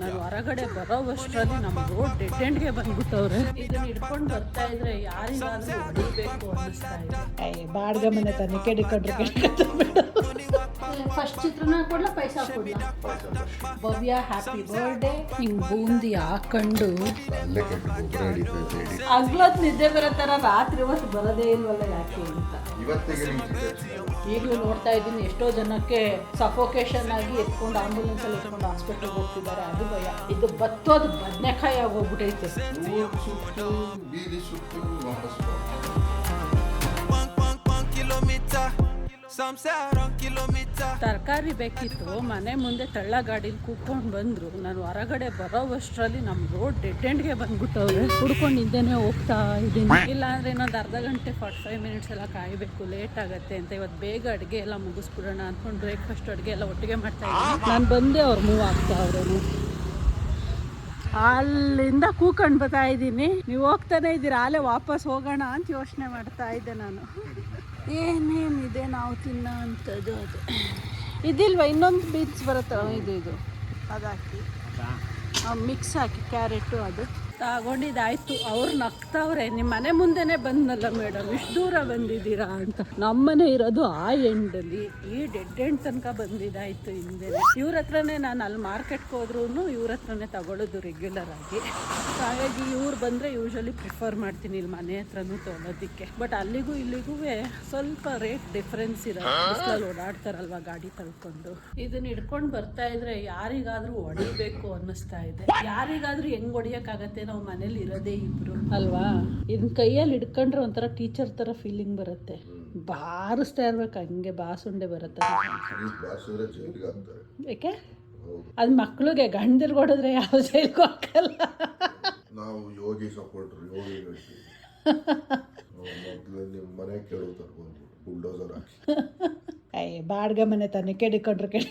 ನಾನು ಹೊರಗಡೆ ಬರೋವಷ್ಟರಲ್ಲಿ ನಮ್ಮ ರೋಡ್ ಡೆಡ್ ಎಂಡ್ಗೆ ಬಂದ್ಬಿಟ್ಟವ್ರೆ. ಇದನ್ನ ಹಿಡ್ಕೊಂಡು ಬರ್ತಾ ಇದ್ರೆ ಯಾರಿಗಾದ್ರೂ ಹೊಡಿಬೇಕು ಅನ್ನಿಸ್ತಾ ಇದೆ. ಬಾಡ್ಗೆ ಮನೆ ತಾನೆ ಕೆಡಿಕೊಂಡ್ರೆ ಫಸ್ಟ್ ಚಿತ್ರನ ಕೊಡ್ಲಾ ಪೈಸಾ ಕೊಡ್ಲಾ? ಭವ್ಯ ಹ್ಯಾಪಿ ಬರ್ಡೇ. ಹಿಂಗ್ ಬೂಂದಿ ಹಾಕೊಂಡು ಹಗ್ಲೊತ್ತು ನಿದ್ದೆ ಬರತ್ತಾರ, ರಾತ್ರಿ ಹೊತ್ತು ಬರೋದೇ ಇಲ್ವಲ್ಲ ಯಾಕೆ ಅಂತ ಈಗಲೂ ನೋಡ್ತಾ ಇದ್ದೀನಿ. ಎಷ್ಟೋ ಜನಕ್ಕೆ ಸಫೋಕೇಶನ್ ಆಗಿ ಎತ್ಕೊಂಡು ಆಂಬುಲೆನ್ಸ್ ಅಲ್ಲಿ ಎತ್ಕೊಂಡು ಹಾಸ್ಪಿಟಲ್ಗೆ ಹೋಗ್ತಿದ್ದಾರೆ. ಅದು ಭಯ. ಇದು ಬತ್ತೋದು ಬದನೆಕಾಯಿ ಆಗೋಗ್ಬಿಟ್ಟೈತೆ. ತರಕಾರಿ ಬೇಕಿತ್ತು, ಮನೆ ಮುಂದೆ ತಳ್ಳ ಗಾಡಿಲಿ ಕೂತ್ಕೊಂಡು ಬಂದ್ರು. ನಾನು ಹೊರಗಡೆ ಬರೋವಷ್ಟರಲ್ಲಿ ನಮ್ಮ ರೋಡ್ ಡೆಡ್ ಎಂಡ್ಗೆ ಬಂದ್ಬಿಟ್ಟವ್ರೆ. ಹುಡ್ಕೊಂಡು ಹಿಂದೆನೇ ಹೋಗ್ತಾ ಇದ್ದೀನಿ. ಇಲ್ಲ ಅಂದ್ರೆ ಇನ್ನೊಂದು ಅರ್ಧ ಗಂಟೆ 45 ಮಿನಿಟ್ಸ್ ಎಲ್ಲ ಕಾಯಬೇಕು, ಲೇಟ್ ಆಗುತ್ತೆ ಅಂತ. ಇವತ್ತು ಬೇಗ ಅಡುಗೆ ಎಲ್ಲ ಮುಗಿಸ್ಬಿಡೋಣ ಅಂದ್ಕೊಂಡು ಬ್ರೇಕ್ಫಾಸ್ಟ್ ಅಡುಗೆ ಎಲ್ಲ ಒಟ್ಟಿಗೆ ಮಾಡ್ತಾ ಇದ್ದೀನಿ. ನಾನು ಬಂದೆ, ಅವ್ರು ಮೂವ್ ಆಗ್ತಾ ಅವ್ರೇನು. ಅಲ್ಲಿಂದ ಕೂಕೊಂಡು ಬರ್ತಾ ಇದ್ದೀನಿ. ನೀವು ಹೋಗ್ತಾನೆ ಇದ್ದೀರಾ, ಅಲ್ಲೇ ವಾಪಸ್ ಹೋಗೋಣ ಅಂತ ಯೋಚನೆ ಮಾಡ್ತಾ ಇದ್ದೆ ನಾನು. ಏನೇನಿದೆ ನಾವು ತಿನ್ನೋ ಅಂಥದ್ದು ಅದು ಇದಿಲ್ವ? ಇನ್ನೊಂದು ಬೀನ್ಸ್ ಬರುತ್ತೆ, ಇದು ಅದಾಕಿ ಮಿಕ್ಸ್ ಹಾಕಿ ಕ್ಯಾರೆಟು ಅದು ತಗೊಂಡಿದ್ದಾಯ್ತು. ಅವ್ರು ನಗ್ತಾವ್ರೆ, ನಿಮ್ಮ ಮನೆ ಮುಂದೆನೇ ಬಂದಲ್ಲ ಮೇಡಮ್, ಇಷ್ಟು ದೂರ ಬಂದಿದ್ದೀರಾ ಅಂತ. ನಮ್ಮನೆ ಇರೋದು ಆ ಎಂಡಲ್ಲಿ, ಈ ಡೆಡ್ ಎಂಡ್ ತನಕ ಬಂದಿದ್ದಾಯ್ತು ಹಿಂದೆ. ಇವ್ರ ಹತ್ರನೇ ನಾನು ಅಲ್ಲಿ ಮಾರ್ಕೆಟ್ಗೆ ಹೋದ್ರೂ ಇವ್ರ ಹತ್ರನೇ ತಗೊಳ್ಳೋದು ರೆಗ್ಯುಲರ್ ಆಗಿ. ಹಾಗಾಗಿ ಇವ್ರು ಬಂದರೆ ಯೂಶ್ವಲಿ ಪ್ರಿಫರ್ ಮಾಡ್ತೀನಿ ಇಲ್ಲಿ ಮನೆ ಹತ್ರನೂ ತೊಗೊಳೋದಕ್ಕೆ. ಬಟ್ ಅಲ್ಲಿಗೂ ಇಲ್ಲಿಗೂ ಸ್ವಲ್ಪ ರೇಟ್ ಡಿಫ್ರೆನ್ಸ್ ಇರೋದು. ಬಿಸಿಲಲ್ಲಿ ಓಡಾಡ್ತಾರಲ್ವ ಗಾಡಿ ತಳ್ಕೊಂಡು. ಇದನ್ನ ಹಿಡ್ಕೊಂಡು ಬರ್ತಾ ಇದ್ರೆ ಯಾರಿಗಾದ್ರೂ ಹೊಡಿಬೇಕು ಅನ್ನಿಸ್ತಾ ಇದೆ. ಯಾರಿಗಾದ್ರೂ ಹೆಂಗ್ ಹೊಡಿಯೋಕ್ಕಾಗತ್ತೆ? ನಾವು ಮನೇಲಿ ಇರೋದೇ ಇಬ್ರು ಅಲ್ವಾ. ಇದನ್ನ ಕೈಯಲ್ಲಿ ಹಿಡ್ಕೊಂಡ್ರೆ ಒಂಥರ ಟೀಚರ್ ತರ ಫೀಲಿಂಗ್ ಬರುತ್ತೆ. ಬಾರಿಸ್ತಾ ಇರ್ಬೇಕು, ಹಂಗೆ ಬಾಸುಂಡೆ ಬರುತ್ತೆ. ಯಾಕೆ? ಅದು ಮಕ್ಳಿಗೆ, ಗಂಡದಿರ್ಗೆ ಹೊಡೆದ್ರೆ ಯಾವ ಜೈಲ್ಗೂ ಹಾಕಲ್ಲ. ನಾವು ಯೋಗಿ ಸಪೋರ್ಟರ್, ಬಾಡ್ಗೆ ಮನೆ ತಾನೆ ಕೆಡಿಕೊಂಡ್ರೆ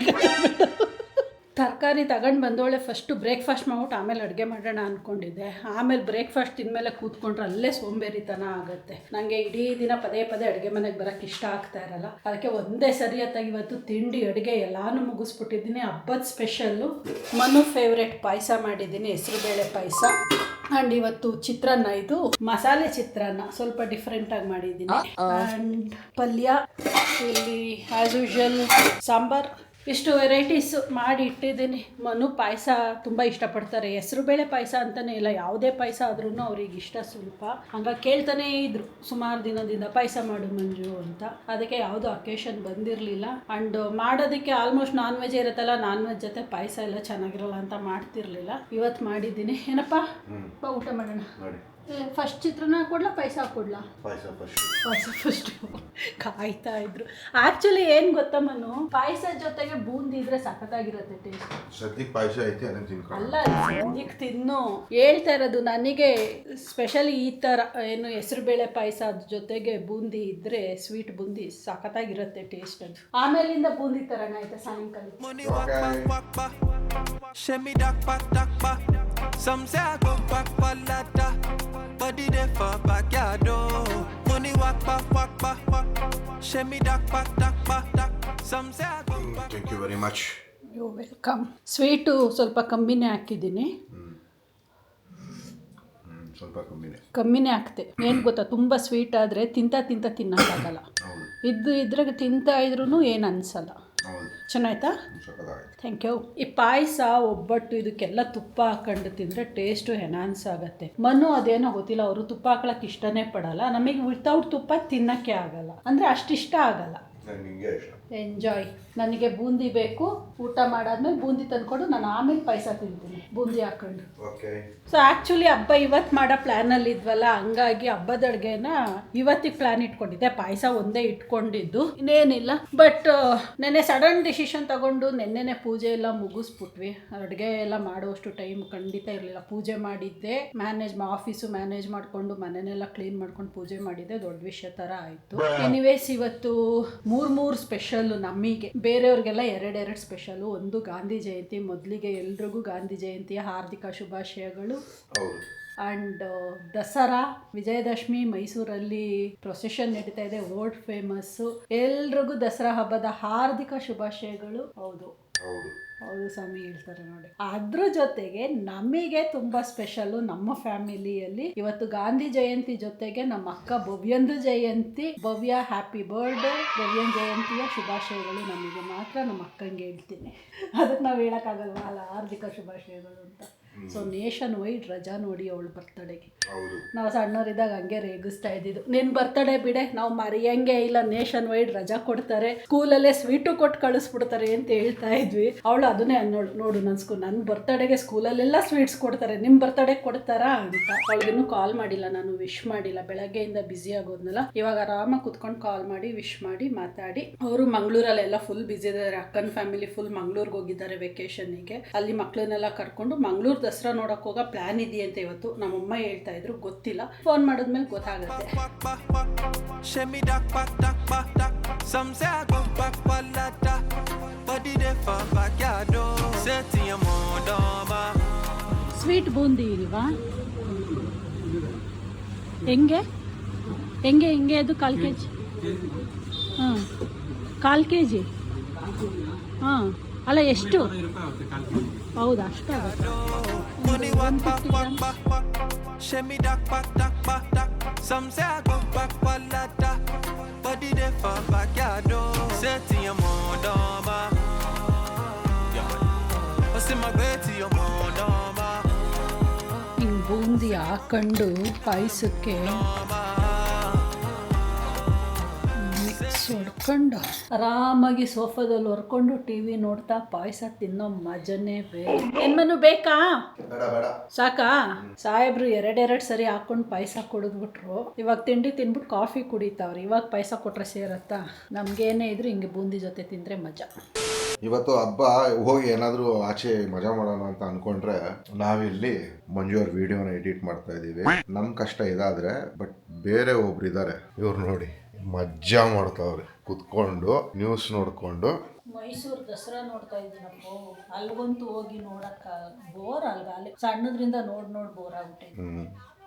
ತರಕಾರಿ ತಗೊಂಡು ಬಂದೋಳೆ. ಫಸ್ಟು ಬ್ರೇಕ್ಫಾಸ್ಟ್ ಮಾಡ್ಬಿಟ್ಟು ಆಮೇಲೆ ಅಡುಗೆ ಮಾಡೋಣ ಅಂದ್ಕೊಂಡಿದ್ದೆ. ಆಮೇಲೆ ಬ್ರೇಕ್ಫಾಸ್ಟ್ ತಿಂದಮೇಲೆ ಕೂತ್ಕೊಂಡ್ರೆ ಅಲ್ಲೇ ಸೋಂಬೇರಿತನ ಆಗುತ್ತೆ. ನನಗೆ ಇಡೀ ದಿನ ಪದೇ ಪದೇ ಅಡುಗೆ ಮನೆಗೆ ಬರೋಕ್ಕೆ ಇಷ್ಟ ಆಗ್ತಾ ಇರಲ್ಲ. ಅದಕ್ಕೆ ಒಂದೇ ಸರಿಯತ್ತಾಗಿ ಇವತ್ತು ತಿಂಡಿ ಅಡುಗೆ ಎಲ್ಲಾನು ಮುಗಿಸ್ಬಿಟ್ಟಿದ್ದೀನಿ. ಹಬ್ಬದ ಸ್ಪೆಷಲ್ಲು ಮನು ಫೇವ್ರೇಟ್ ಪಾಯಸ ಮಾಡಿದ್ದೀನಿ, ಹೆಸರುಬೇಳೆ ಪಾಯಸ. ಆ್ಯಂಡ್ ಇವತ್ತು ಚಿತ್ರಾನ್ನ, ಇದು ಮಸಾಲೆ ಚಿತ್ರಾನ್ನ, ಸ್ವಲ್ಪ ಡಿಫ್ರೆಂಟಾಗಿ ಮಾಡಿದ್ದೀನಿ. ಆ್ಯಂಡ್ ಪಲ್ಯ, ಇಲ್ಲಿ ಆ್ಯಸ್ ಯೂಶ್ವಲ್ ಸಾಂಬಾರ್. ಇಷ್ಟು ವೆರೈಟೀಸ್ ಮಾಡಿ ಇಟ್ಟಿದ್ದೀನಿ. ಮನು ಪಾಯಸ ತುಂಬ ಇಷ್ಟಪಡ್ತಾರೆ. ಹೆಸರು ಬೇಳೆ ಪಾಯಸ ಅಂತಲೇ ಇಲ್ಲ, ಯಾವುದೇ ಪಾಯಸ ಆದ್ರೂ ಅವ್ರಿಗೆ ಇಷ್ಟ ಸ್ವಲ್ಪ. ಹಂಗಾಗಿ ಕೇಳ್ತಾನೇ ಇದ್ರು ಸುಮಾರು ದಿನದಿಂದ, ಪಾಯಸ ಮಾಡು ಮಂಜು ಅಂತ. ಅದಕ್ಕೆ ಯಾವುದೋ ಅಕೇಶನ್ ಬಂದಿರಲಿಲ್ಲ. ಆ್ಯಂಡ್ ಮಾಡೋದಕ್ಕೆ ಆಲ್ಮೋಸ್ಟ್ ನಾನ್ ವೆಜ್ ಇರುತ್ತಲ್ಲ, ನಾನ್ ವೆಜ್ ಜೊತೆ ಪಾಯಸ ಎಲ್ಲ ಚೆನ್ನಾಗಿರಲ್ಲ ಅಂತ ಮಾಡ್ತಿರ್ಲಿಲ್ಲ. ಇವತ್ತು ಮಾಡಿದ್ದೀನಿ. ಏನಪ್ಪ ಊಟ ಮಾಡೋಣ. ಫಸ್ಟ್ ಚಿತ್ರಾನ್ನ ಕೊಡ್ಲಾ ಪಾಯಸ ಕೊಡ್ಲಾ? ಪಾಯಸ ಫಸ್ಟ್. ಕಾಯ್ತಾ ಇದ್ರು. ಆಕ್ಚುಲಿ ಏನ್ ಗೊತ್ತಾ ಮನು, ಪಾಯಸ ಜೊತೆಗೆ ಬೂಂದಿ ಇದ್ರೆ ಸಖತ್ತಾಗಿರುತ್ತೆ ಟೇಸ್ಟ್. ಸದ್ಯಕ್ಕೆ ಪಾಯಸ ಐತೆ ಅಲ್ಲ, ಸದ್ಯಕ್ಕೆ ತಿನ್ನು. ಹೇಳ್ತಾ ಇರೋದು ನನಗೆ ಸ್ಪೆಷಲಿ ಈ ತರ ಏನು ಹೆಸರುಬೇಳೆ ಪಾಯಸ ಜೊತೆಗೆ ಬೂಂದಿ ಇದ್ರೆ, ಸ್ವೀಟ್ ಬೂಂದಿ ಸಖತ್ತಾಗಿರುತ್ತೆ ಟೇಸ್ಟ್. ಅದು ಆಮೇಲಿಂದ ಬೂಂದಿ ತರೋಣ ಆಯ್ತಾ ಸಾಯಂಕಾಲ. Some say I go back for ladder, body there for backyard. Money walk back, shimmy duck back. Some say I go back. Thank you very much. You're welcome. Sweet ಸ್ವಲ್ಪ ಕಮ್ಮಿನೇ ಹಾಕಿದ್ದೀನಿ. ಸ್ವಲ್ಪ ಕಮ್ಮಿನೇ ಹಾಕ್ತೆ. ಏನು ಗೊತ್ತಾ, ತುಂಬ ಸ್ವೀಟ್ ಆದರೆ ತಿನ್ನಕ್ಕಾಗಲ್ಲ. ಇದ್ರಾಗ ತಿಂತಾ ಇದ್ರೂ ಏನು ಅನಿಸಲ್ಲ. ಚೆನ್ನಾಯ್ತಾ? Thank you. ಈ ಪಾಯಸ, ಒಬ್ಬಟ್ಟು, ಇದಕ್ಕೆಲ್ಲ ತುಪ್ಪ ಹಾಕೊಂಡು ತಿಂದರೆ ಟೇಸ್ಟು ಎನ್ಹಾನ್ಸ್ ಆಗುತ್ತೆ. ಮನು ಅದೇನೋ ಗೊತ್ತಿಲ್ಲ, ಅವರು ತುಪ್ಪ ಹಾಕ್ಳಕ್ಕೆ ಇಷ್ಟನೇ ಪಡಲ್ಲ. ನಮಗೆ ವಿತೌಟ್ ತುಪ್ಪ ತಿನ್ನಕ್ಕೆ ಆಗಲ್ಲ, ಅಂದರೆ ಅಷ್ಟಿಷ್ಟ ಆಗಲ್ಲ. ಎಂಜಾಯ್. ನನಗೆ ಬೂಂದಿ ಬೇಕು. ಊಟ ಮಾಡಾದ್ಮೇಲೆ ಬೂಂದಿ ತಂದ್ಕೊಂಡು ನಾನು ಆಮೇಲೆ ಪಾಯಸ ತಿಂತೀನಿ ಬೂಂದಿ ಹಾಕೊಂಡು. ಸೊ ಆ್ಯಕ್ಚುಲಿ ಹಬ್ಬ ಇವತ್ತು ಮಾಡೋ ಪ್ಲ್ಯಾನಲ್ಲಿ ಇದ್ವಲ್ಲ, ಹಂಗಾಗಿ ಹಬ್ಬದ ಅಡುಗೆನ ಇವತ್ತಿಗೆ ಪ್ಲ್ಯಾನ್ ಇಟ್ಕೊಂಡಿದ್ದೆ. ಪಾಯಸ ಒಂದೇ ಇಟ್ಕೊಂಡಿದ್ದು, ಇನ್ನೇನಿಲ್ಲ. ಬಟ್ ನೆನ್ನೆ ಸಡನ್ ಡಿಸಿಷನ್ ತಗೊಂಡು ನೆನ್ನೆನೆ ಪೂಜೆ ಎಲ್ಲ ಮುಗಿಸ್ಬಿಟ್ವಿ. ಅಡುಗೆ ಎಲ್ಲ ಮಾಡುವಷ್ಟು ಟೈಮ್ ಖಂಡಿತ ಇರಲಿಲ್ಲ. ಪೂಜೆ ಮಾಡಿದ್ದೆ, ಆಫೀಸು ಮ್ಯಾನೇಜ್ ಮಾಡಿಕೊಂಡು ಮನೆಯೆಲ್ಲ ಕ್ಲೀನ್ ಮಾಡ್ಕೊಂಡು ಪೂಜೆ ಮಾಡಿದ್ದೆ. ದೊಡ್ಡ ವಿಷಯ ಥರ ಆಯಿತು. ಎನಿವೇಸ್ ಇವತ್ತು ಮೂರು ಸ್ಪೆಷಲ್ಲು ನಮಗೆ. ಬೇರೆಯವ್ರಿಗೆಲ್ಲ ಎರಡೆರಡು ಸ್ಪೆಷಲು. ಒಂದು ಗಾಂಧಿ ಜಯಂತಿ. ಮೊದಲಿಗೆ ಎಲ್ರಿಗೂ ಗಾಂಧಿ ಜಯಂತಿಯ ಹಾರ್ದಿಕ ಶುಭಾಶಯಗಳು. ಆ್ಯಂಡ್ ದಸರಾ, ವಿಜಯದಶಮಿ ಮೈಸೂರಲ್ಲಿ ಪ್ರೊಸೆಷನ್ ನಡೀತಾ ಇದೆ, ವರ್ಲ್ಡ್ ಫೇಮಸ್ಸು. ಎಲ್ರಿಗೂ ದಸರಾ ಹಬ್ಬದ ಹಾರ್ದಿಕ ಶುಭಾಶಯಗಳು. ಹೌದು, ಹೌದು ಸ್ವಾಮಿ ಹೇಳ್ತಾರೆ ನೋಡಿ. ಅದ್ರ ಜೊತೆಗೆ ನಮಗೆ ತುಂಬಾ ಸ್ಪೆಷಲ್ಲು ನಮ್ಮ ಫ್ಯಾಮಿಲಿಯಲ್ಲಿ ಇವತ್ತು ಗಾಂಧಿ ಜಯಂತಿ ಜೊತೆಗೆ ನಮ್ಮ ಅಕ್ಕ ಭವ್ಯಂದು ಜಯಂತಿ. ಭವ್ಯ ಹ್ಯಾಪಿ ಬರ್ಡೇ. ಭವ್ಯನ್ ಜಯಂತಿಯ ಶುಭಾಶಯಗಳು ನಮಗೆ ಮಾತ್ರ ನಮ್ಮ ಅಕ್ಕಂಗೆ ಹೇಳ್ತೀನಿ. ಅದಕ್ಕೆ ನಾವು ಹೇಳೋಕ್ಕಾಗಲ್ವ ಅಲ್ಲ, ಹಾರ್ದಿಕ ಶುಭಾಶಯಗಳು ಅಂತ. ಸೊ ನೇಷನ್ ವೈಡ್ ರಜಾ ನೋಡಿ ಅವಳು ಬರ್ತಡೆಗೆ. ನಾವು ಸಣ್ಣವರಿದ್ದಾಗ ಹಂಗೆ ರೇಗಿಸ್ತಾ ಇದ್ದಿದ್ದು, ನಿನ್ನ ಬರ್ತಡೇ ಬಿಡೆ ನಾವು ಮರೆಯಂಗೆ ಇಲ್ಲ, ನೇಷನ್ ವೈಡ್ ರಜಾ ಕೊಡ್ತಾರೆ, ಸ್ಕೂಲಲ್ಲೇ ಸ್ವೀಟು ಕೊಟ್ಟು ಕಳಿಸ್ಬಿಡ್ತಾರೆ ಅಂತ ಹೇಳ್ತಾ ಇದ್ವಿ. ಅವಳು ಅದನ್ನೇ ನೋಡು ನನ್ನ ಬರ್ತಡೆಗೆ ಸ್ಕೂಲಲ್ಲೆಲ್ಲ ಸ್ವೀಟ್ಸ್ ಕೊಡ್ತಾರೆ, ನಿಮ್ಮ ಬರ್ತಡೇ ಕೊಡ್ತಾರಾ ಅಂತ. ಅವಳಿಗಿನ್ನೂ ಕಾಲ್ ಮಾಡಿಲ್ಲ, ನಾನು ವಿಶ್ ಮಾಡಿಲ್ಲ, ಬೆಳಗ್ಗೆಯಿಂದ ಬ್ಯುಸಿ ಆಗೋದ್ನಲ್ಲ. ಇವಾಗ ಆರಾಮಾಗಿ ಕುತ್ಕೊಂಡು ಕಾಲ್ ಮಾಡಿ ವಿಶ್ ಮಾಡಿ ಮಾತಾಡಿ. ಅವರು ಮಂಗಳೂರಲ್ಲೆಲ್ಲ ಫುಲ್ ಬ್ಯುಸಿ ಇದ್ದಾರೆ. ಅಕ್ಕನ ಫ್ಯಾಮಿಲಿ ಫುಲ್ ಮಂಗಳೂರಿಗೆ ಹೋಗಿದ್ದಾರೆ ವೆಕೇಶನ್ನಿಗೆ. ಅಲ್ಲಿ ಮಕ್ಕಳನ್ನೆಲ್ಲ ಕರ್ಕೊಂಡು ಮಂಗಳೂರು ದಸರಾ ನೋಡಕ್ ಹೋಗೋ ಪ್ಲಾನ್ ಇದೆಯಂತೆ ಇವತ್ತು. ನಮ್ಮಮ್ಮ ಹೇಳ್ತಾ ಇದ್ರು, ಗೊತ್ತಿಲ್ಲ, ಫೋನ್ ಮಾಡಿದ್ಮೇಲೆ ಗೊತ್ತಾಗುತ್ತೆ. ಸ್ವೀಟ್ ಬೂಂದಿ ಇಲ್ವಾ? ಹೆಂಗೆ ಹೆಂಗೆ ಹೆಂಗೆ ಅದು 1/4 kg? ಹಾಂ 1/4 kg. ಹಾಂ ಅಲ್ಲ ಎಷ್ಟು? ಹೌದಾ, ಅಷ್ಟು ಹಿಂಗೆ ಬೂಂದಿ ಹಾಕೊಂಡು ಪಾಯಸಕ್ಕೆ ಹೊಡ್ಕೊಂಡು ಆರಾಮಾಗಿ ಸೋಫಾದಲ್ಲಿ ಹೊರ್ಕೊಂಡು ಟಿವಿ ನೋಡ್ತಾ ಪಾಯಸ ತಿನ್ನೋ ಮಜನೇ ಬೇರೆ. ಏನ್ಮನು ಬೇಕಾ? ಸಾಕಾ? ಸಾಹೇಬ್ರು ಎರಡೆರಡು ಸರಿ ಹಾಕೊಂಡು ಪಾಯಸ ಕುಡಿದ್ಬಿಟ್ರು. ಇವಾಗ ತಿಂಡಿ ತಿನ್ಬಿಟ್ಟು ಕಾಫಿ ಕುಡಿತಾವ್ರಿ. ಇವಾಗ ಪಾಯಸ ಕೊಟ್ರೆ ಸೇರತ್ತಾ? ನಮ್ಗೇನೇ ಇದ್ರು ಹಿಂಗೆ ಬೂಂದಿ ಜೊತೆ ತಿಂದ್ರೆ ಮಜಾ. ಇವತ್ತು ಹಬ್ಬ ಹೋಗಿ ಏನಾದರೂ ಆಚೆ ಮಜಾ ಮಾಡೋಣ ಅಂತ ಅನ್ಕೊಂಡ್ರೆ ನಾವಿಲ್ಲಿ ಮಂಜು ಅವ್ರ ವಿಡಿಯೋನ ಎಡಿಟ್ ಮಾಡ್ತಾ ಇದ್ದೀವಿ. ನಮ್ಮ ಕಷ್ಟ ಇದಾದ್ರೆ, ಬಟ್ ಬೇರೆ ಒಬ್ರು ಇದ್ದಾರೆ, ಇವ್ರು ನೋಡಿ ಮಜಾ ಮಾಡ್ತಾವ್ರೆ ಕುತ್ಕೊಂಡು ನ್ಯೂಸ್ ನೋಡ್ಕೊಂಡು. ಮೈಸೂರು ದಸರಾ ನೋಡ್ತಾ ಇದ್ದೀನಪ್ಪ. ಅಲ್ಗಂತೂ ಹೋಗಿ ನೋಡಕ್ಕ ಬೋರ್ ಅಲ್ಗ, ಸಣ್ಣದ್ರಿಂದ ನೋಡ್ ಬೋರ್ ಆಗ್ಬಿಟ್ಟಿದೆ.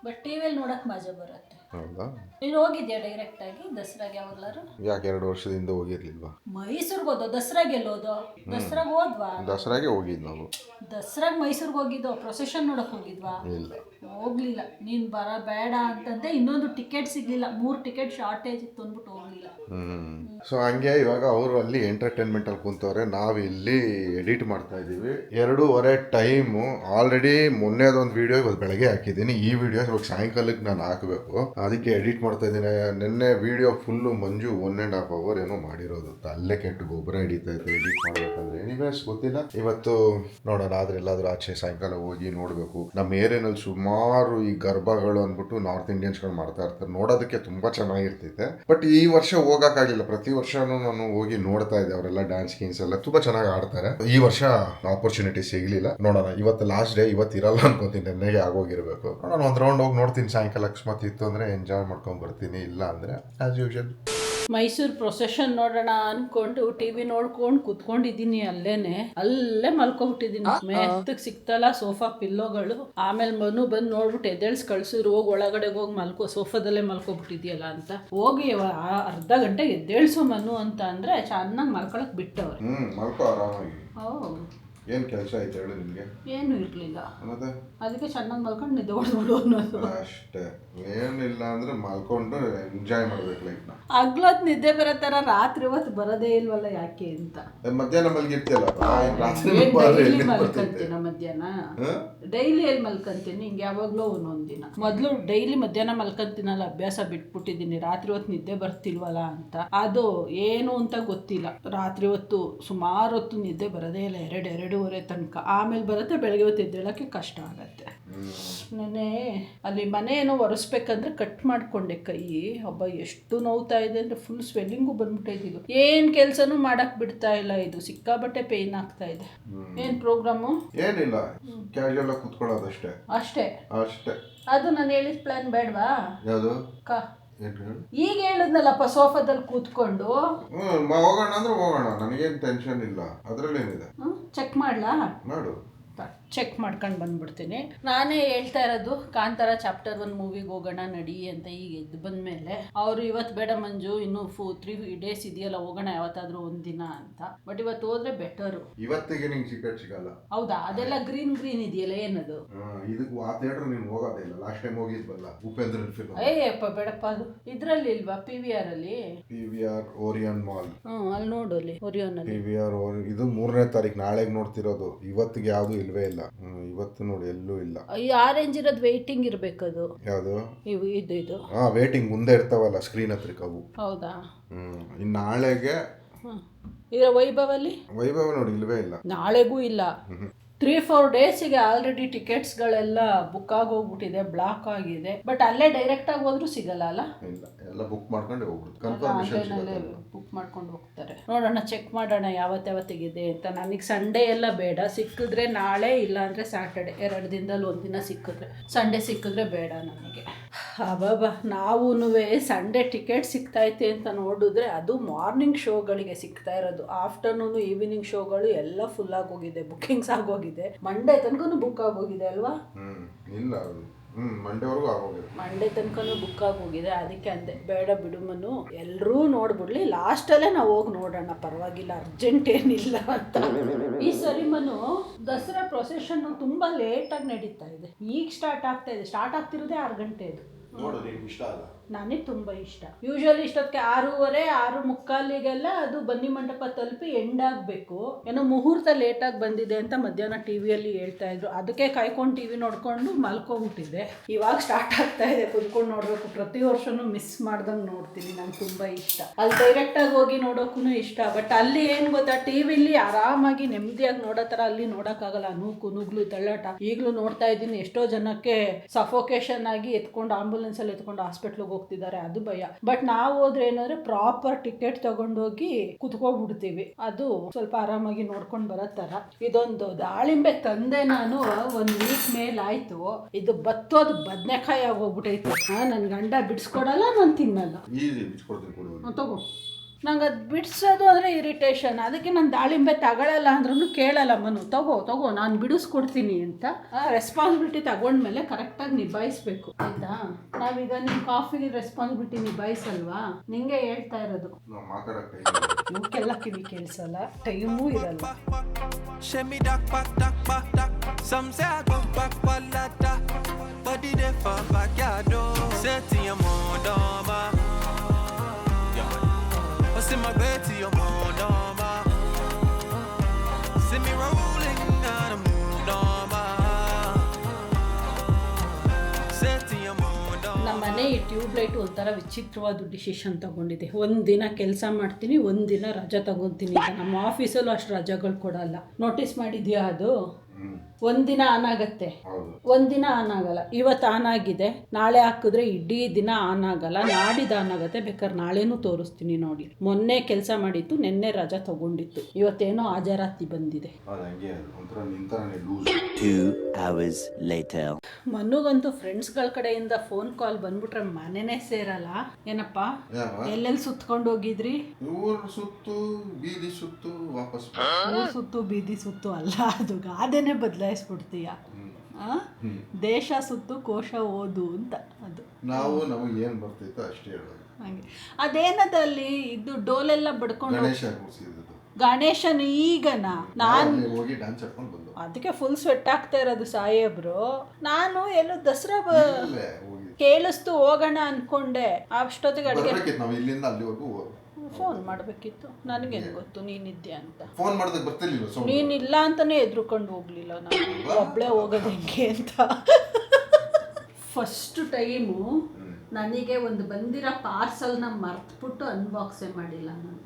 ಬಟ್ ಟಿವಿಯಲ್ಲಿ ನೋಡಕ್ ಮಜಾ ಬರುತ್ತೆ. ಹೌದಾ? ನೀನು ಹೋಗಿದ್ಯಾ ಡೈರೆಕ್ಟ್ ಆಗಿ ದಸರಾಗೆ ಯಾವಾಗ್ಲಾರು? ಯಾಕೆ 2 ವರ್ಷದಿಂದ ಹೋಗಿರ್ಲಿಲ್ವಾ? ಮೈಸೂರ್ಗೆ ಹೋದೋ? ದಸರಾಗೆ ಎಲ್ಲೋದೋ? ದಸರಾಗೆ ಹೋದ್ವಾ? ದಸರಾಗೆ ಹೋಗಿದ್ ನಾವು. ದಸರಾಗೆ ಮೈಸೂರ್ಗೆ ಹೋಗಿದ್ದೋ? ಪ್ರೊಸೆಷನ್ ನೋಡಕ್ ಹೋಗಿದ್ವಾ? ಇಲ್ಲ, ಹೋಗ್ಲಿಲ್ಲ. ನೀನ್ ಬೇಡ ಅಂತಂದೆ. ಇನ್ನೊಂದು ಟಿಕೆಟ್ ಸಿಗ್ಲಿಲ್ಲ, 3 ಟಿಕೆಟ್ ಶಾರ್ಟೇಜ್ ಇತ್ತು ಅಂದ್ಬಿಟ್ಟು ಹೋಗ್ಲಿಲ್ಲ. ಸೊ ಹಂಗೆ ಇವಾಗ ಅವರು ಅಲ್ಲಿ ಎಂಟರ್ಟೈನ್ಮೆಂಟ್ ಅಲ್ಲಿ ಕುಂತವ್ರೆ, ನಾವು ಇಲ್ಲಿ ಎಡಿಟ್ ಮಾಡ್ತಾ ಇದೀವಿ. 2:30 ಟೈಮು. ಆಲ್ರೆಡಿ ಮೊನ್ನೆದೊಂದು ವಿಡಿಯೋ ಇವತ್ತು ಬೆಳಗ್ಗೆ ಹಾಕಿದ್ದೀನಿ. ಈ ವಿಡಿಯೋ ಇವಾಗ ಸಾಯಂಕಾಲಕ್ಕೆ ನಾನು ಹಾಕಬೇಕು, ಅದಕ್ಕೆ ಎಡಿಟ್ ಮಾಡ್ತಾ ಇದ್ದೀನಿ. ನಿನ್ನೆ ವಿಡಿಯೋ ಫುಲ್ಲು ಮಂಜು 1.5 hour ಏನೋ ಮಾಡಿರೋದು. ಅಲ್ಲೇ ಕೆಟ್ಟು ಗೊಬ್ಬರ ಹಿಡಿತಾ ಇತ್ತು ಎಡಿಟ್ ಮಾಡ್ಬೇಕಂದ್ರೆ. ಎನಿವೇಸ್ ಗೊತ್ತಿಲ್ಲ, ಇವತ್ತು ನೋಡೋಣ. ಆದ್ರೆ ಎಲ್ಲಾದ್ರೂ ಆಚೆ ಸಾಯಂಕಾಲ ಹೋಗಿ ನೋಡ್ಬೇಕು. ನಮ್ಮ ಏರಿಯಾನಲ್ಲಿ ಸುಮಾರು ಈ ಗರ್ಭಗಳು ಅಂದ್ಬಿಟ್ಟು ನಾರ್ತ್ ಇಂಡಿಯನ್ಸ್ಗಳು ಮಾಡ್ತಾ ಇರ್ತಾರೆ. ನೋಡೋದಕ್ಕೆ ತುಂಬಾ ಚೆನ್ನಾಗಿರ್ತೈತೆ. ಬಟ್ ಈ ವರ್ಷ ಹೋಗಕ್ಕಾಗಿಲ್ಲ. ಪ್ರತಿ ವರ್ಷನೂ ನಾನು ಹೋಗಿ ನೋಡ್ತಾ ಇದ್ದೆ. ಅವರೆಲ್ಲ ಡ್ಯಾನ್ಸ್ ಗೀನ್ಸ್ ಎಲ್ಲ ತುಂಬಾ ಚೆನ್ನಾಗಿ ಆಡ್ತಾರೆ. ಈ ವರ್ಷ ಆಪರ್ಚುನಿಟಿ ಸಿಗ್ಲಿಲ್ಲ. ನೋಡೋಣ, ಇವತ್ತು ಲಾಸ್ಟ್ ಡೇ, ಇವತ್ತು ಇರಲ್ಲ ಅನ್ಕೋತೀನಿ. ನೆನ್ನೆಗೆ ಆಗೋಗಿರ್ಬೇಕು. ನೋಡೋಣ, ಒಂದ್ ರೌಂಡ್ ಹೋಗಿ ನೋಡ್ತೀನಿ ಸಾಯಂಕಾಲ. ಅಕಸ್ಮಾತ್ ಇತ್ತು ಅಂದ್ರೆ ಎಂಜಾಯ್ ಮಾಡ್ಕೊಂಡ್ ಬರ್ತೀನಿ, ಇಲ್ಲ ಅಂದ್ರೆ ಆಸ್ ಯೂಶುವಲ್. ಮೈಸೂರು ಪ್ರೊಸೆಷನ್ ನೋಡೋಣ ಅನ್ಕೊಂಡು ಟಿವಿ ನೋಡ್ಕೊಂಡು ಕುತ್ಕೊಂಡಿದ್ದೀನಿ. ಅಲ್ಲೇ ಮಲ್ಕೊಬಿಟ್ಟಿದ್ದೀನಿ. ಮೆತ್ತಗ್ ಸಿಕ್ತಲ್ಲ ಸೋಫಾ ಪಿಲ್ಲೋಗಳು. ಆಮೇಲೆ ಮನು ಬಂದು ನೋಡ್ಬಿಟ್ಟು ಎದ್ದೇಳ್ಸಿ ಕಳ್ಸಿದ್ರು, ಹೋಗಿ ಒಳಗಡೆ ಹೋಗಿ ಮಲ್ಕೋ, ಸೋಫಾದಲ್ಲೇ ಮಲ್ಕೊಬಿಟ್ಟಿದ್ಯಲ್ಲ ಅಂತ. ಹೋಗಿ ಅರ್ಧ ಗಂಟೆ ಎದ್ದೇಳ್ಸೋ ಮನು ಅಂತ ಅಂದ್ರೆ ಚೆನ್ನಾಗಿ ಮಲ್ಕೊಳಕ್ ಬಿಟ್ಟವ್ರೆ. ಮಲ್ಕೋ ಆರಾಮಾಗಿ. ಏನ್ ಕೆಲಸ ಆಯ್ತು ಹೇಳು ನಿಮ್ಗೆ? ಏನು ಇರ್ಲಿಲ್ಲ, ಅದಕ್ಕೆ ಚೆನ್ನಾಗಿ ಮಲ್ಕೊಂಡು ನಿದ್ದೆ ಹೊಡೆದ್ಬಿಡು ಅನ್ನೋದು ಅಷ್ಟೇ. ಏನಿಲ್ಲ ಅಂದ್ರೆ ಮಲ್ಕೊಂಡು ಎಂಜಾಯ್ ಮಾಡ್ಬೇಕು ಲೈಫ್ ನ. ಹಗ್ಲೊತ್ತು ನಿದ್ದೆ ಬರತ್ತಾರ, ರಾತ್ರಿ ಹೊತ್ತು ಬರೋದೇ ಇಲ್ವಲ್ಲ ಯಾಕೆ ಅಂತ. ಮಧ್ಯಾಹ್ನ ಮಲ್ಗಿರ್ತಿಯಲ್ಲ, ಡೈಲಿ ಮಲ್ಕಂತೀನ ಮಧ್ಯಾಹ್ನ. ಡೈಲಿ ಎಲ್ಲಿ ಮಲ್ಕಂತೀನಿ? ಹಿಂಗೆ ಯಾವಾಗ್ಲೂ ಒಂದೊಂದ್ ದಿನ. ಮೊದ್ಲು ಡೈಲಿ ಮಧ್ಯಾಹ್ನ ಮಲ್ಕಂತೀನಲ್ಲ, ಅಭ್ಯಾಸ ಬಿಟ್ಬಿಟ್ಟಿದ್ದೀನಿ. ರಾತ್ರಿ ಹೊತ್ತು ನಿದ್ದೆ ಬರ್ತಿಲ್ವಲ್ಲ ಅಂತ. ಅದು ಏನು ಅಂತ ಗೊತ್ತಿಲ್ಲ. ರಾತ್ರಿ ಹೊತ್ತು ಸುಮಾರು ಹೊತ್ತು ನಿದ್ದೆ ಬರೋದೇ ಇಲ್ಲ, 2-2:30 ತನಕ. ಆಮೇಲೆ ಬರುತ್ತೆ, ಬೆಳಗ್ಗೆ ಹೊತ್ತು ಎದ್ದೇಳಕ್ಕೆ ಕಷ್ಟ ಆಗತ್ತೆ. ನೆನೆ ಅಲ್ಲಿ ಮನೆ ಏನೋ ಒರೆಸ್ಬೇಕಂದ್ರೆ ಕಟ್ ಮಾಡ್ಕೊಂಡೆ ಕೈ. ಹಬ್ಬ ಎಷ್ಟು ನೋವ್ತಾ ಇದೆ ಅಂದ್ರೆ ಫುಲ್ ಸ್ವೆಲ್ಲಿಂಗು ಬಂದ್ಬಿಟ್ಟಿದ್ದು. ಏನ್ ಕೆಲ್ಸನೂ ಮಾಡಕ್ ಬಿಡ್ತಾ ಇಲ್ಲ. ಇದು ಸಿಕ್ಕಾಬಟ್ಟೆ ಪೇನ್ ಆಗ್ತಾ ಇದೆ. ಏನ್ ಪ್ರೋಗ್ರಾಮು? ಏನಿಲ್ಲ, ಕ್ಯಾಶುಯಲ್ ಆಗಿ ಕೂತ್ಕೊಳ್ಳೋದು ಅಷ್ಟೇ. ಅಷ್ಟೇ ಅಷ್ಟೇ. ಅದು ನಾನು ಹೇಳಿದ ಪ್ಲಾನ್ ಬೇಡವಾ? ಯಾವುದು? ಈಗ ಹೇಳಿದ್ನಲ್ಲಪ್ಪ, ಸೋಫಾದಲ್ಲಿ ಕೂತ್ಕೊಂಡು ಹೋಗೋಣ ಅಂದ್ರೆ ಹೋಗೋಣ, ನನಗೇನು ಟೆನ್ಷನ್ ಇಲ್ಲ. ಅದ್ರಲ್ಲೇನಿದೆ? ಚೆಕ್ ಮಾಡ್ಲಾ? ಮಾಡು. ಚೆಕ್ ಮಾಡ್ಕೊಂಡು ಬಂದ್ಬಿಡ್ತೀನಿ. ನಾನೇ ಹೇಳ್ತಾ ಇರೋದು ಕಾಂತಾರ ಚಾಪ್ಟರ್ 1 ಮೂವಿಗೆ ಹೋಗೋಣ ನಡಿ ಅಂತ. ಈಗ ಎದ್ದು ಬಂದಮೇಲೆ ಅವರು ಇವತ್ತು ಬೇಡ ಮಂಜು, ಇನ್ನೂ 3 ಡೇಸ್ ಇದೆಯಲ್ಲ, ಹೋಗೋಣ ಯಾವತ್ತಾದ್ರೂ ಒಂದಿನ ಅಂತ. ಬಟ್ ಇವತ್ತು ಹೋದ್ರೆ ಬೆಟರು. ಇವತ್ತಿಗೆ ನಿಂಗೆ ಟಿಕೆಟ್ ಸಿಗಲ್ಲ. ಹೌದಾ? ಅದೆಲ್ಲ ಗ್ರೀನ್ ಇದೆಯಲ್ಲ, ಏನದು? ಇದಕ್ಕೆ ಆ ಥಿಯೇಟರ್ ನೀನು ಹೋಗೋದೇ ಇಲ್ಲ. ಲಾಸ್ಟ್ ಟೈಮ್ ಹೋಗಿದ್ವಲ್ಲ ಉಪೇಂದ್ರ ಫಿಲ್ಮ್. ಅಯ್ಯಪ್ಪ ಬೇಡಪ್ಪ, ಅದು ಇದ್ರಲ್ಲಿ ಇಲ್ವಾ PVR ಅಲ್ಲಿ? PVR Orion mall. ಅಲ್ಲಿ ನೋಡು, ಅಲ್ಲಿ ಓರಿಯನ್ ಅಲ್ಲಿ PVR ಇದು 3ನೇ ತಾರೀಕು, ನಾಳೆಗೆ ನೋಡ್ತಿರೋದು. ಇವತ್ತಿಗೆ ಯಾವ್ದು ಇಲ್ವೇ ಇಲ್ಲ. ಇವತ್ತು ನೋಡಿ ಎಲ್ಲೂ ಇಲ್ಲ. ಈ ಆರೆಂಜ್ ಇರೋದು ವೇಟಿಂಗ್ ಇರ್ಬೇಕದು. ಯಾವುದು? ಇದು ವೇಟಿಂಗ್ ಮುಂದೆ ಇರ್ತಾವಲ್ಲ ಸ್ಕ್ರೀನ್ ಹತ್ರಕ್ಕೆ ಅವು. ಹೌದಾ? ಇನ್ನು ನಾಳೆಗೆ ಇರೋ ವೈಭವ ನೋಡಿ ಇಲ್ವೇ ಇಲ್ಲ. ನಾಳೆಗೂ ಇಲ್ಲ. 3-4 ಡೇಸಿಗೆ ಆಲ್ರೆಡಿ ಟಿಕೆಟ್ಸ್ಗಳೆಲ್ಲ ಬುಕ್ ಆಗೋಗ್ಬಿಟ್ಟಿದೆ, ಬ್ಲಾಕ್ ಆಗಿದೆ. ಬಟ್ ಅಲ್ಲೇ ಡೈರೆಕ್ಟ್ ಆಗಿ ಹೋದ್ರೂ ಸಿಗಲ್ಲ ಅಲ್ಲ? ಇಲ್ಲ, ಎಲ್ಲ ಬುಕ್ ಮಾಡ್ಕೊಂಡು ಹೋಗ್ಬಿಡುತ್ತೆ. ಕನ್ಫರ್ಮೇಷನ್ ಬುಕ್ ಮಾಡ್ಕೊಂಡು ಹೋಗ್ತಾರೆ. ನೋಡೋಣ, ಚೆಕ್ ಮಾಡೋಣ ಯಾವತ್ತಿಗಿದೆ ಅಂತ. ನನಗೆ ಸಂಡೇ ಎಲ್ಲ ಬೇಡ, ಸಿಕ್ಕಿದ್ರೆ ನಾಳೆ, ಇಲ್ಲ ಅಂದರೆ ಸ್ಯಾಟರ್ಡೆ. 2 ದಿನದಲ್ಲಿ ಒಂದಿನ ಸಿಕ್ಕಿದ್ರೆ. ಸಂಡೇ ಸಿಕ್ಕಿದ್ರೆ ಬೇಡ ನನಗೆ. ಅಬ್ಬಬ್ಬ, ನಾವೂ ಸಂಡೇ ಟಿಕೆಟ್ ಸಿಗ್ತೈತೆ ಅಂತ ನೋಡಿದ್ರೆ ಅದು ಮಾರ್ನಿಂಗ್ ಶೋಗಳಿಗೆ ಸಿಗ್ತಾ ಇರೋದು. ಆಫ್ಟರ್ನೂನು ಈವ್ನಿಂಗ್ ಶೋಗಳು ಎಲ್ಲ ಫುಲ್ ಆಗೋಗಿದೆ, ಬುಕ್ಕಿಂಗ್ಸ್ ಆಗೋಗಿದೆ. ಮಂಡೇ ತನಕನೂ ಬುಕ್ ಆಗೋಗಿದೆ ಅಲ್ವಾ? ಇಲ್ಲ, ಮಂಡೇವರೆಗೂ ಆಗೋಗಿದೆ. ಮಂಡೇ ತನಕನೂ ಬುಕ್ ಆಗೋಗಿದೆ. ಅದಕ್ಕೆ ಅಂದೆ ಬೇಡ ಬಿಡುಮನು, ಎಲ್ಲರೂ ನೋಡ್ಬಿಡ್ಲಿ, ಲಾಸ್ಟಲ್ಲೇ ನಾವು ಹೋಗಿ ನೋಡೋಣ, ಪರವಾಗಿಲ್ಲ, ಅರ್ಜೆಂಟ್ ಏನಿಲ್ಲ ಅಂತ. ಈ ಸರಿ ಮನು ದಸರಾ ಪ್ರೊಸೆಷನ್ ತುಂಬಾ ಲೇಟಾಗಿ ನಡೀತಾ ಇದೆ. ಈಗ ಸ್ಟಾರ್ಟ್ ಆಗ್ತಾ ಇದೆ. ಸ್ಟಾರ್ಟ್ ಆಗ್ತಿರೋದೇ 6 ಗಂಟೆ. ಅದು ಇಷ್ಟ ಅಲ್ಲ? ನನಗೆ ತುಂಬ ಇಷ್ಟ. ಯೂಶುವಲಿ ಇಷ್ಟೊತ್ತಿಗೆ 6:15, 6:45ಗೆಲ್ಲ ಅದು ಬನ್ನಿ ಮಂಟಪ ತಲುಪಿ ಎಂಡ್ ಆಗಬೇಕು. ಏನೋ ಮುಹೂರ್ತ ಲೇಟಾಗಿ ಬಂದಿದೆ ಅಂತ ಮಧ್ಯಾಹ್ನ ಟಿವಿಯಲ್ಲಿ ಹೇಳ್ತಾ ಇದ್ರು. ಅದಕ್ಕೆ ಕಾಯ್ಕೊಂಡು ಟಿವಿ ನೋಡ್ಕೊಂಡು ಮಲ್ಕೊಂಡ್ಬಿಟ್ಟಿದೆ. ಇವಾಗ ಸ್ಟಾರ್ಟ್ ಆಗ್ತಾ ಇದೆ, ಕುತ್ಕೊಂಡು ನೋಡಬೇಕು. ಪ್ರತಿ ವರ್ಷನೂ ಮಿಸ್ ಮಾಡ್ದಂಗೆ ನೋಡ್ತೀನಿ. ನಂಗೆ ತುಂಬ ಇಷ್ಟ. ಅಲ್ಲಿ ಡೈರೆಕ್ಟಾಗಿ ಹೋಗಿ ನೋಡೋಕ್ಕೂ ಇಷ್ಟ. ಬಟ್ ಅಲ್ಲಿ ಏನು ಗೊತ್ತಾ, ಟಿವಿಲಿ ಆರಾಮಾಗಿ ನೆಮ್ಮದಿಯಾಗಿ ನೋಡೋ ಥರ ಅಲ್ಲಿ ನೋಡೋಕ್ಕಾಗಲ್ಲ. ನೂಕು ನುಗ್ಲು ತಳ್ಳಾಟ. ಈಗಲೂ ನೋಡ್ತಾ ಇದ್ದೀನಿ, ಎಷ್ಟೋ ಜನಕ್ಕೆ ಸಫೋಕೇಶನ್ ಆಗಿ ಎತ್ಕೊಂಡು ಆಂಬುಲೆನ್ಸಲ್ಲಿ ಎತ್ಕೊಂಡು ಹಾಸ್ಪಿಟ್ಲಿಗೆ ಹೋಗ್ತಿದ್ದಾರೆ. ಅದು ಭಯ. ಬಟ್ ನಾವು ಹೋದ್ರೆ ಏನಂದ್ರೆ ಪ್ರಾಪರ್ ಟಿಕೆಟ್ ತಗೊಂಡೋಗಿ ಕುತ್ಕೊಬಿಡ್ತೀವಿ. ಅದು ಸ್ವಲ್ಪ ಆರಾಮಾಗಿ ನೋಡ್ಕೊಂಡು ಬರೋ ಥರ. ಇದೊಂದು ದಾಳಿಂಬೆ ತಂದೆ ನಾನು 1 ವೀಕ್ ಮೇಲಾಯ್ತು. ಇದು ಬತ್ತೋದು ಬದನೆಕಾಯಿ ಆಗೋಗ್ಬಿಟ್ಟೈತೆ. ನನ್ನ ಗಂಡ ಬಿಡಿಸ್ಕೊಡಲ್ಲ, ನಾನು ತಿನ್ನಲ್ಲ. ತಗೋ, ನಂಗೆ ಅದು ಬಿಡಿಸೋದು ಅಂದರೆ ಇರಿಟೇಷನ್. ಅದಕ್ಕೆ ನಾನು ದಾಳಿಂಬೆ ತಗೊಳ್ಳಲ್ಲ ಅಂದ್ರೂ ಕೇಳಲ್ಲ. ಮನು ತಗೋ ನಾನು ಬಿಡಿಸ್ಕೊಡ್ತೀನಿ ಅಂತ. ರೆಸ್ಪಾನ್ಸಿಬಿಲಿಟಿ ತಗೊಂಡ್ಮೇಲೆ ಕರೆಕ್ಟಾಗಿ ನಿಭಾಯಿಸ್ಬೇಕು, ಆಯಿತಾ? ನಾವೀಗ ನಿಮ್ಮ ಕಾಫಿಗೆ ರೆಸ್ಪಾನ್ಸಿಬಿಲಿಟಿ ನಿಭಾಯಿಸಲ್ವಾ? ನಿಂಗೆ ಹೇಳ್ತಾ ಇರೋದು. ಇವಕ್ಕೆಲ್ಲ ಕಿವಿ ಕೇಳಿಸಲ್ಲ, ಟೈಮೂ ಇರಲ್ಲ. See my bed to your moon, dama. See me rolling on the moon, dama. Set to your moon, dama. ನಮ್ಮ ಮನೆ ಈ ಟ್ಯೂಬ್ಲೈಟ್ ಒಂಥರ ವಿಚಿತ್ರವಾದ ಡಿಸಿಷನ್ ತಗೊಂಡಿದೆ. ಒಂದಿನ ಕೆಲಸ ಮಾಡ್ತೀನಿ, ಒಂದಿನ ರಜಾ ತಗೊತೀನಿ. ನಮ್ಮ ಆಫೀಸಲ್ಲೂ ಅಷ್ಟು ರಜಾಗಳು ಕೊಡಲ್ಲ. ನೋಟಿಸ್ ಮಾಡಿದ್ಯಾ? ಅದು ಒಂದಿನ ಆನ್ ಆಗತ್ತೆ, ಒಂದಿನ ಆನ್ ಆಗಲ್ಲ. ಇವತ್ತು ಆನ್ ಆಗಿದೆ, ನಾಳೆ ಹಾಕಿದ್ರೆ ಇಡೀ ದಿನ ಆನ್ ಆಗಲ್ಲ. ನಾಡಿದ್ದು ಆನ್ ಆಗುತ್ತೆ. ಬೇಕಾದ್ರೆ ನಾಳೆನೂ ತೋರಿಸ್ತೀನಿ ನೋಡಿ. ಮೊನ್ನೆ ಕೆಲಸ ಮಾಡಿತ್ತು, ನಿನ್ನೆ ರಜಾ ತಗೊಂಡಿತ್ತು. ಇವತ್ತೇನೋ ಹಾಜರಾತಿ ಬಂದಿದೆ. 2 hours later. ಮನುಗಂತೂ ಫ್ರೆಂಡ್ಸ್ಗಳ ಕಡೆಯಿಂದ ಫೋನ್ ಕಾಲ್ ಬಂದ್ಬಿಟ್ರೆ ಮನೆನೇ ಸೇರಲ್ಲ. ಏನಪ್ಪ ಎಲ್ಲೆಲ್ಲಿ ಸುತ್ಕೊಂಡು ಹೋಗಿದ್ರಿ? ಊರು ಸುತ್ತು, ಬೀದಿ ಸುತ್ತು, ವಾಪಸ್. ಊರು ಸುತ್ತು ಬೀದಿ ಸುತ್ತು ಅಲ್ಲ, ಅದು ಗಾದೆನೇ ಬದಲಾಯಿಸ್ಬಿಡ್ತೀಯ. ದೇಶ ಸುತ್ತು ಕೋಶ ಓದು ಅಂತ. ಅದು ನಮಗೆ ಏನು ಬರ್ತೈತೋ ಅಷ್ಟೇ ಹೇಳೋದು. ಹಂಗೆ ಅದೇನದಲ್ಲಿ ಇದು ಡೋಲೆಲ್ಲ ಬಡ್ಕೊಂಡು ಗಣೇಶನ್ ಈಗನ ನಾನು ಹೋಗಿ ಡ್ಯಾನ್ಸ್ ಆಡ್ಕೊಂಡು ಬಂದು ಅದಕ್ಕೆ ಫುಲ್ ಸ್ವೆಟ್ ಆಗ್ತಾ ಇರೋದು ಸಾಹೇಬ್ರು. ನಾನು ಎಲ್ಲೋ ದಸರಾ ಕೇಳಿಸ್ತು ಹೋಗೋಣ ಅನ್ಕೊಂಡೆ. ಅಷ್ಟೊತ್ತಿಗೆ ಅಡುಗೆ ಫೋನ್ ಮಾಡಬೇಕಿತ್ತು. ನನಗೇನು ಗೊತ್ತು ನೀನಿದ್ದೆ ಅಂತ. ಫೋನ್ ಮಾಡಿದಾಗ ಬರ್ತಿರ್ಲಿಲ್ಲ. ನೀನಿಲ್ಲ ಅಂತಾನೆ ಎದ್ರುಕೊಂಡು ಹೋಗ್ಲಿಲ್ಲ. ನಾನು ಒಬ್ಳೆ ಹೋಗೋದು ಹೆಂಗೆ ಅಂತ. ಫಸ್ಟ್ ಟೈಮು ನನಗೆ ಒಂದು ಬಂದಿರೋ ಪಾರ್ಸಲ್ನ ಮರ್ತ್ಬಿಟ್ಟು ಅನ್ಬಾಕ್ಸೇ ಮಾಡಿಲ್ಲ ನಾನು.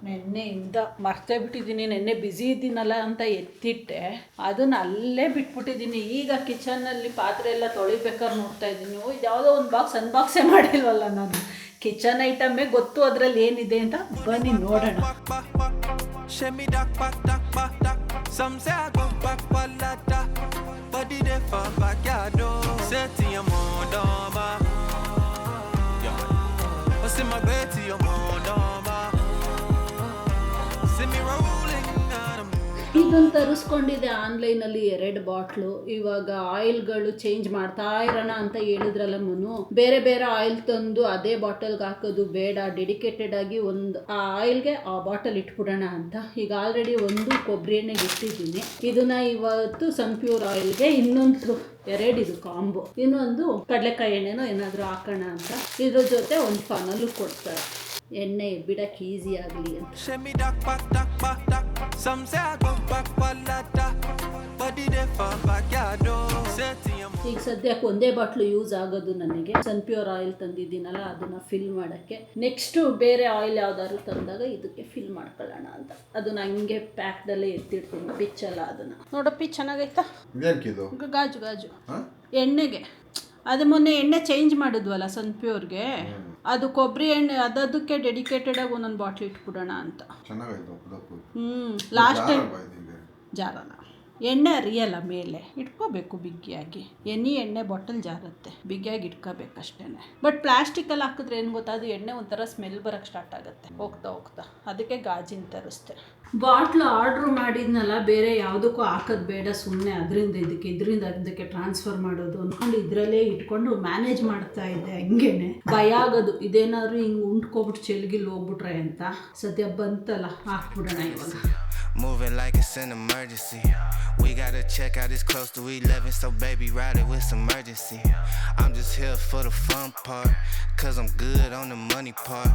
ನೆನ್ನೆಯಿಂದ ಮರ್ತೇ ಬಿಟ್ಟಿದ್ದೀನಿ. ನೆನ್ನೆ ಬ್ಯುಸಿ ಇದ್ದೀನಲ್ಲ ಅಂತ ಎತ್ತಿಟ್ಟೆ, ಅದನ್ನ ಅಲ್ಲೇ ಬಿಟ್ಬಿಟ್ಟಿದ್ದೀನಿ. ಈಗ ಕಿಚನಲ್ಲಿ ಪಾತ್ರೆ ಎಲ್ಲ ತೊಳಿಬೇಕಾದ್ರೆ ನೋಡ್ತಾ ಇದ್ದೀನಿ, ಇದು ಯಾವುದೋ ಒಂದು ಬಾಕ್ಸ್ ಅನ್ಬಾಕ್ಸೇ ಮಾಡಿಲ್ವಲ್ಲ ನಾನು. ಕಿಚನ್ ಐಟಮ್ಮೇ ಗೊತ್ತು ಅದರಲ್ಲಿ ಏನಿದೆ ಅಂತ. ಬನ್ನಿ ನೋಡೋಣ. ಇದನ್ನು ತರಿಸ್ಕೊಂಡಿದ್ದೆ ಆನ್ಲೈನಲ್ಲಿ 2 ಬಾಟ್ಲು. ಇವಾಗ ಆಯಿಲ್ಗಳು ಚೇಂಜ್ ಮಾಡ್ತಾ ಇರೋಣ ಅಂತ ಹೇಳಿದ್ರಲ್ಲ ಮನು, ಬೇರೆ ಬೇರೆ ಆಯಿಲ್ ತಂದು ಅದೇ ಬಾಟಲ್ಗೆ ಹಾಕೋದು ಬೇಡ, ಡೆಡಿಕೇಟೆಡ್ ಆಗಿ ಒಂದು ಆ ಆಯಿಲ್ಗೆ ಆ ಬಾಟಲ್ ಇಟ್ಬಿಡೋಣ ಅಂತ. ಈಗ ಆಲ್ರೆಡಿ ಒಂದು ಕೊಬ್ಬರಿ ಎಣ್ಣೆಗೆ ಇಟ್ಟಿದ್ದೀನಿ. ಇದನ್ನ ಇವತ್ತು ಸನ್ಪ್ಯೂರ್ ಆಯಿಲ್ಗೆ ಇನ್ನೊಂದು 2 ಇದು ಕಾಂಬೋ, ಇನ್ನೊಂದು ಕಡಲೆಕಾಯಿ ಎಣ್ಣೆನೋ ಏನಾದರೂ ಹಾಕೋಣ ಅಂತ. ಇದ್ರ ಜೊತೆ ಒಂದು ಫನಲ್ಲು ಕೊಡ್ತಾರೆ, ಎಣ್ಣೆ ಬಿಡಕ್ಕೆ ಈಸಿ ಆಗಲಿ ಅಂತ. ಈಗ ಸದ್ಯಕ್ಕೆ ಒಂದೇ ಬಾಟ್ಲು ಯೂಸ್ ಆಗೋದು ನನಗೆ. ಸನ್ಪ್ಯೂರ್ ಆಯಿಲ್ ತಂದಿದ್ದೀನಲ್ಲ ಅದನ್ನ ಫಿಲ್ ಮಾಡೋಕ್ಕೆ. ನೆಕ್ಸ್ಟು ಬೇರೆ ಆಯಿಲ್ ಯಾವ್ದಾದ್ರು ತಂದಾಗ ಇದಕ್ಕೆ ಫಿಲ್ ಮಾಡ್ಕೊಳ್ಳೋಣ ಅಂತ. ಅದನ್ನ ಹಂಗೆ ಪ್ಯಾಕ್ಡಲ್ಲೇ ಎತ್ತಿಡ್ತೀನಿ, ಬಿಚ್ಚಲ್ಲ ಅದನ್ನ. ನೋಡಪ್ಪಿ ಚೆನ್ನಾಗೈತಾ? ಗಾಜು ಗಾಜು ಎಣ್ಣೆಗೆ. ಅದು ಮೊನ್ನೆ ಎಣ್ಣೆ ಚೇಂಜ್ ಮಾಡಿದ್ವಲ್ಲ ಸನ್ಪ್ಯೂರ್ಗೆ, ಅದು ಕೊಬ್ಬರಿ ಎಣ್ಣೆ ಅದಕ್ಕೆ ಡೆಡಿಕೇಟೆಡ್ ಆಗಿ ಒಂದೊಂದು ಬಾಟ್ಲ್ ಇಟ್ಬಿಡೋಣ ಅಂತ. ಲಾಸ್ಟ್ ಟೈಮ್ ಜಾರಲ್ಲ, ಎಣ್ಣೆ ಅರಿಯಲ್ಲ ಮೇಲೆ, ಇಟ್ಕೋಬೇಕು ಬಿಗಿಯಾಗಿ. ಎಣ್ಣೆ ಬಾಟಲ್ ಜಾರುತ್ತೆ, ಬಿಗಿಯಾಗಿ ಇಟ್ಕೋಬೇಕಷ್ಟೇ. ಬಟ್ ಪ್ಲಾಸ್ಟಿಕಲ್ಲಿ ಹಾಕಿದ್ರೆ ಏನು ಗೊತ್ತಾ, ಅದು ಎಣ್ಣೆ ಒಂಥರ ಸ್ಮೆಲ್ ಬರೋಕ್ಕೆ ಸ್ಟಾರ್ಟ್ ಆಗುತ್ತೆ ಹೋಗ್ತಾ ಹೋಗ್ತಾ. ಅದಕ್ಕೆ ಗಾಜಿನ ತರಿಸ್ತೆ. ಬಾಟ್ಲು ಆರ್ಡ್ರ್ ಮಾಡಿದ್ನಲ್ಲ, ಬೇರೆ ಯಾವುದಕ್ಕೂ ಹಾಕೋದು ಬೇಡ, ಸುಮ್ಮನೆ ಇದರಿಂದ ಅದಕ್ಕೆ ಟ್ರಾನ್ಸ್ಫರ್ ಮಾಡೋದು ಅಂದ್ಕೊಂಡು ಇದರಲ್ಲೇ ಇಟ್ಕೊಂಡು ಮ್ಯಾನೇಜ್ ಮಾಡ್ತಾ ಇದ್ದೆ. ಹಂಗೇನೆ ಭಯ ಆಗೋದು, ಇದೇನಾದ್ರು ಹಿಂಗೆ ಉಂಟ್ಕೊಬಿಟ್ಟು ಚೆಲ್ಗಿಲ್ಲಿ ಹೋಗ್ಬಿಟ್ರೆ ಅಂತ. ಸದ್ಯ ಬಂತಲ್ಲ, ಹಾಕ್ಬಿಡೋಣ ಇವಾಗ. Moving like it's an emergency. We gotta check out, it's close to 11, so baby ride it with some urgency. I'm just here for the fun part, cause I'm good on the money part.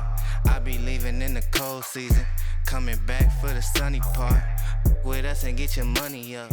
I be leaving in the cold season, coming back for the sunny part. With us and get your money up.